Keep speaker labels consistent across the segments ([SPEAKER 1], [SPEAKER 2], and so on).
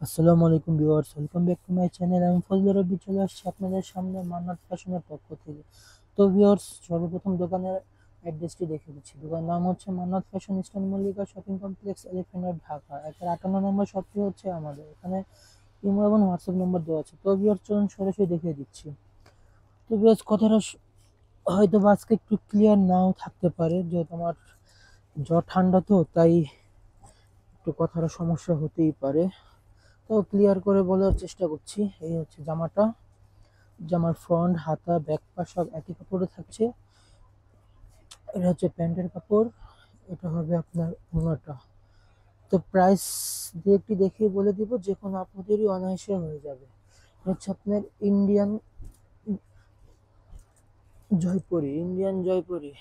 [SPEAKER 1] আসসালামু আলাইকুম viewers, welcome back to my channel. আমি ফজলে রবি চলে আসছি আপনাদের সামনে মান্নাত ফ্যাশনের পক্ষ থেকে। তো ভিউয়ার্স, সর্বপ্রথম দোকানের অ্যাড্রেসটি দেখে দিচ্ছি। দোকানের নাম হচ্ছে Mannat fashion, Eastern Mallika shopping complex, elephant road, Dhaka. 58 number শপটি হচ্ছে আমাদের এখানে। ইমো এবং হোয়াটসঅ্যাপ নম্বর দেওয়া আছে। তো ভিউয়ার্স, চলুন সরাসরি দেখিয়ে দিচ্ছি। তো ভিউয়ার্স, কথাটা হয়তো বা আজকে একটু ক্লিয়ার নাও থাকতে পারে, যেহেতু আমার জ্বর ঠান্ডা, তো তাই একটু কথার সমস্যা হতেই পারে। তো ক্লিয়ার করে বলার চেষ্টা করছি। এই হচ্ছে জামাটা। জামার ফ্রন্ট, হাতা, ব্যাক পাশ সব একই কাপড়ে থাকছে। এটা হচ্ছে প্যান্টের কাপড়। এটা হবে আপনার ওড়নাটা। তো প্রাইস দিয়ে একটু দেখিয়ে বলে দিব, যে কোনো আপনাদেরই অনায়াসে হয়ে যাবে। এটা হচ্ছে আপনার ইন্ডিয়ান জয়পুরি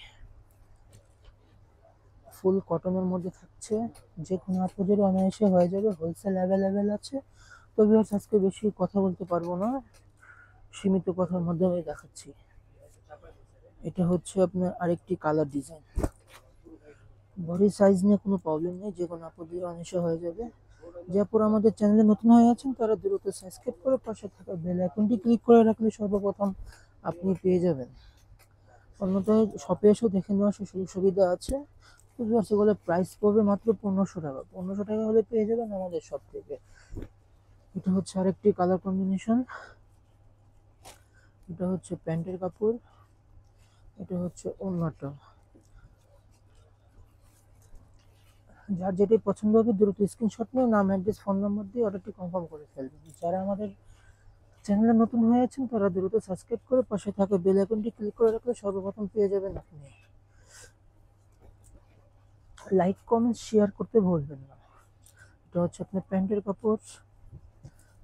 [SPEAKER 1] ফুল কটনের মধ্যে থাকছে। যে কোনো আপনাদেরই অনায়াসে হয়ে যাবে, হোলসেল অ্যাভেলেবেল আছে। তো ভিউয়ার্স, আজকে বেশি কথা বলতে পারবো না, সীমিত কথার মাধ্যমে দেখাচ্ছি। এটা হচ্ছে আপনার আরেকটি কালার ডিজাইন। বডি সাইজ নিয়ে কোনো প্রবলেম নেই, যে কোনো আপু দিয়ে অনায়াসে হয়ে যাবে। যে আপুরা আমাদের চ্যানেলে নতুন হয়ে আছেন, তারা দ্রুত সাবস্ক্রাইব করে পাশে থাকা বেল আইকনটি ক্লিক করে রাখলে সর্বপ্রথম আপনি পেয়ে যাবেন। অন্যথায় শপে এসেও দেখে নেওয়ার সুযোগ সুবিধা আছে। তো সেগুলো প্রাইস পড়বে মাত্র 1500 টাকা। 1500 টাকা হলে পেয়ে যাবেন আমাদের শপ থেকে। এটা হচ্ছে আরেকটি কালার কম্বিনেশন। এটা হচ্ছে প্যান্টের কাপড়। এটা হচ্ছে ওড়নাটা। যার যেটি পছন্দ হবে দ্রুত স্ক্রিনশট নিয়ে নাম, অ্যাড্রেস, ফোন নাম্বার দিয়ে অর্ডারটি কনফার্ম করে ফেলবেন। যারা আমাদের চ্যানেলে নতুন হয়ে আছেন, তারা দ্রুত সাবস্ক্রাইব করে পাশে থাকা বেল আইকনটি ক্লিক করে রাখলে সর্বপ্রথম পেয়ে যাবেন আপনি। লাইক, কমেন্ট, শেয়ার করতে ভুলবেন না। এটা হচ্ছে আপনার প্যান্টের কাপড়।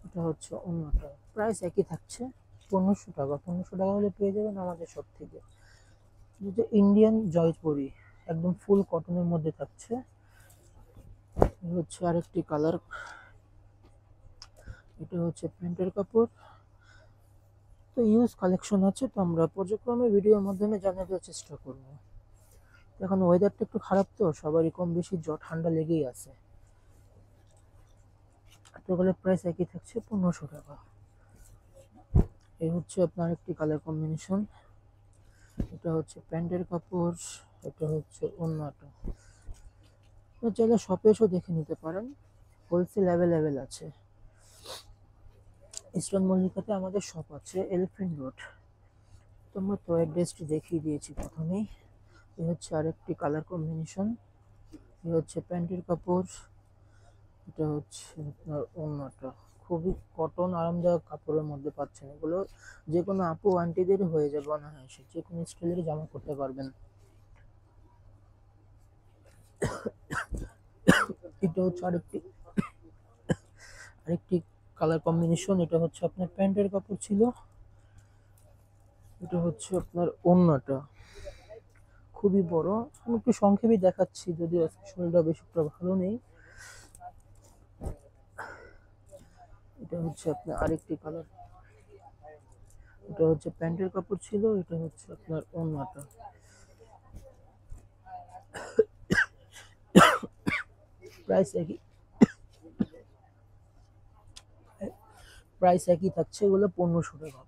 [SPEAKER 1] এটা হচ্ছে অন্যটা। প্রাইস একই থাকছে, 1500 টাকা। 1500 টাকা হলে পেয়ে যাবেন আমাদের সব থেকে। যেটা ইন্ডিয়ান জয়পুরি, একদম ফুল কটনের মধ্যে থাকছে। এই হচ্ছে আরেকটি কালার। এটা হচ্ছে প্যান্টের কাপড়। তো ইউজ কালেকশন আছে, তো আমরা পর্যায়ক্রমে ভিডিওর মাধ্যমে জানানোর চেষ্টা করব। এখন ওয়েদারটা একটু খারাপ, তো সবারই কম বেশি জ্বর ঠান্ডা লেগেই আছে। তো এগুলোর প্রাইস একই থাকছে, 1500 টাকা। এই হচ্ছে আপনার একটি কালার কম্বিনেশন। এটা হচ্ছে প্যান্টের কাপড়। এটা হচ্ছে ওড়নাটা। তো চাইলে শপে এসেও দেখে নিতে পারেন, হোলসেল অ্যাভেলেবেল আছে। ইস্টার্ন মল্লিকাতে আমাদের শপ আছে, এলিফ্যান্ট রোড। তোমরা তো অ্যাড্রেসটি দেখিয়ে দিয়েছি প্রথমেই। এই হচ্ছে আরেকটি কালার কম্বিনেশন। এই হচ্ছে প্যান্টের কাপড়। এটা হচ্ছে আপনার ওড়নাটা। খুবই কটন আরামদায়ক কাপড়ের মধ্যে পাচ্ছেন এগুলো। যে কোনো আপু আন্টিদের হয়ে যাবে অনায়াসে, যে কোনো স্টাইলের জামা করতে পারবেন। এটা হচ্ছে আরেকটি আরেকটি কালার কম্বিনেশন। এটা হচ্ছে আপনার প্যান্টের কাপড় ছিল। এটা হচ্ছে আপনার ওড়নাটা। খুবই বড়। আমি একটু সংক্ষেপে দেখাচ্ছি, যদিও আজকে শরীরটা বেশি একটা ভালো নেই। এটা হচ্ছে আপনার আরেকটি কালার। এটা হচ্ছে প্যান্টের কাপড় ছিল। এটা হচ্ছে আপনার ওড়নাটা। প্রাইস একই প্রাইস একই থাকছে, এগুলো 1500 টাকা।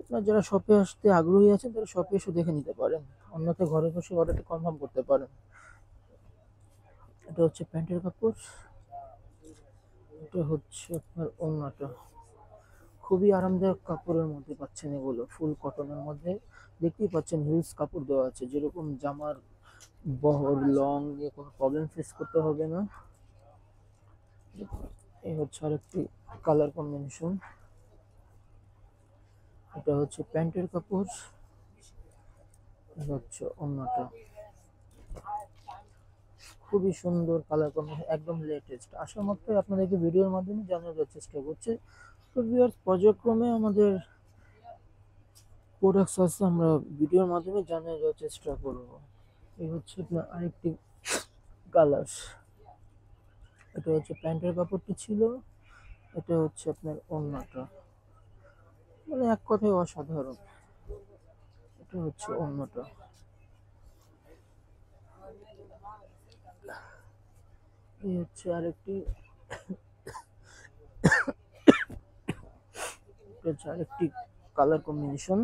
[SPEAKER 1] আপনার যারা শপে আসতে আগ্রহী আছেন, তারা শপে এসে দেখে নিতে পারেন। অন্যথায় ঘরে বসে অর্ডারটি কনফার্ম করতে পারেন। এটা হচ্ছে প্যান্টের কাপড়। এটা হচ্ছে আপনার ওড়নাটা। খুবই আরামদায়ক কাপড়ের মধ্যে পাচ্ছেন এগুলো, ফুল কটনের মধ্যে। দেখতেই পাচ্ছেন হিলস কাপড় দেওয়া আছে, যেরকম জামার বহর লং নিয়ে কোনো প্রবলেম ফেস করতে হবে না। এই হচ্ছে আরেকটি কালার কম্বিনেশন। এটা হচ্ছে প্যান্টের কাপড়। এটা হচ্ছে ওড়নাটা। খুবই সুন্দর কালার কম্বিনেশন, একদম লেটেস্ট। আশা মাত্রই আপনাদেরকে ভিডিওর মাধ্যমে জানানোর চেষ্টা করছি। তো ভিউয়ার্স, পর্যায়ক্রমে আমাদের প্রোডাক্টস আছে, আমরা ভিডিওর মাধ্যমে জানিয়ে দেওয়ার চেষ্টা করব। এই হচ্ছে আপনার আরেকটি কালার। এটা হচ্ছে প্যান্টের কাপড়টি ছিল। এটা হচ্ছে আপনার ওড়নাটা। মানে এক কথায় অসাধারণ। এটা হচ্ছে ওড়নাটা। এই হচ্ছে আরেকটি এটা হচ্ছে আরেকটি কালার কম্বিনেশন।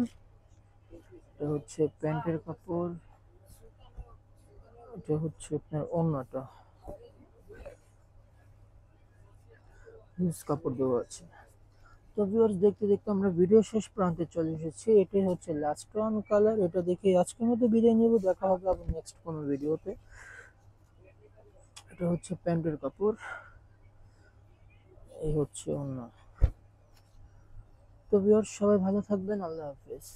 [SPEAKER 1] এটা হচ্ছে প্যান্টের কাপড়, এটা হচ্ছে আপনার ওড়নাটা, হিউজ কাপড় দেওয়া আছে। তো ভিউয়ার্স, দেখতে দেখতে আমরা ভিডিও শেষ প্রান্তে চলে এসেছি। এটাই হচ্ছে লাস্ট ওয়ান কালার। এটা দেখে আজকের মতো বিদায় নেব, দেখা হবে আবার নেক্সট কোনো ভিডিওতে। এটা হচ্ছে প্যান্টের কাপড়, এই হচ্ছে ওড়না। তো ভিউয়ার্স, সবাই ভালো থাকবেন, আল্লাহ হাফেজ।